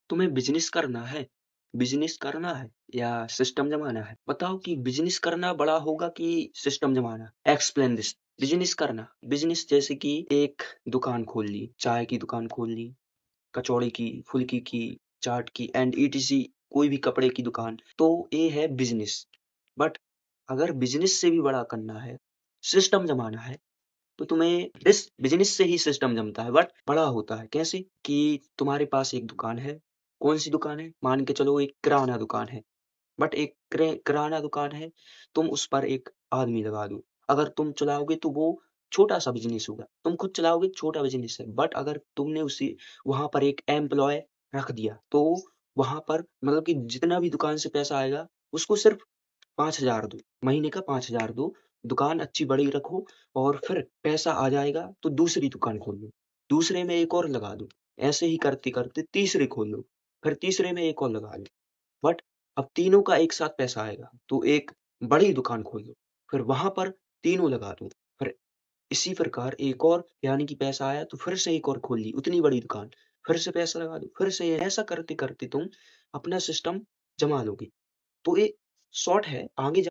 तुम्हें बिजनेस करना है या सिस्टम जमाना है? बताओ कि बिजनेस करना बड़ा होगा कि सिस्टम जमाना? Explain this. बिजनेस करना, बिजनेस जैसे कि एक दुकान खोल ली, चाय की दुकान खोल ली, कचौड़ी की, फुल्की की, चाट की एंड ईटीसी, कोई भी कपड़े की दुकान, तो ये है बिजनेस। बट अगर बिजनेस से भी बड़ा करना है, सिस्टम जमाना है, तो तुम्हें इस बिजनेस से ही सिस्टम जमता है बट बड़ा होता है। कैसे कि तुम्हारे पास एक दुकान है। कौन सी दुकान है? मान के चलो एक किराना दुकान है। बट एक किराना दुकान है, तुम उस पर एक आदमी लगा दो। अगर तुम चलाओगे तो वो छोटा सा बिजनेस होगा। तुम खुद चलाओगे, छोटा बिजनेस है। बट अगर तुमने उसे वहां पर एक एम्प्लॉय रख दिया, तो वहां पर मतलब कि जितना भी दुकान से पैसा आएगा, उसको सिर्फ 5,000 दो, महीने का 5,000 दो। दुकान अच्छी बड़ी रखो और फिर पैसा आ जाएगा तो दूसरी दुकान खोल लो, दूसरे में एक और लगा दो। ऐसे ही करते करते तीसरे खोल लो, फिर तीसरे में एक और लगा लो। बट अब तीनों का एक साथ पैसा आएगा तो एक बड़ी दुकान खोल लो, फिर वहां पर तीनों लगा दो। फिर इसी प्रकार एक और, यानी कि पैसा आया तो फिर से एक और खोल ली उतनी बड़ी दुकान, फिर से पैसा लगा दो, फिर से ऐसा करते करते तुम अपना सिस्टम जमा लोगे। तो ये शॉर्ट है, आगे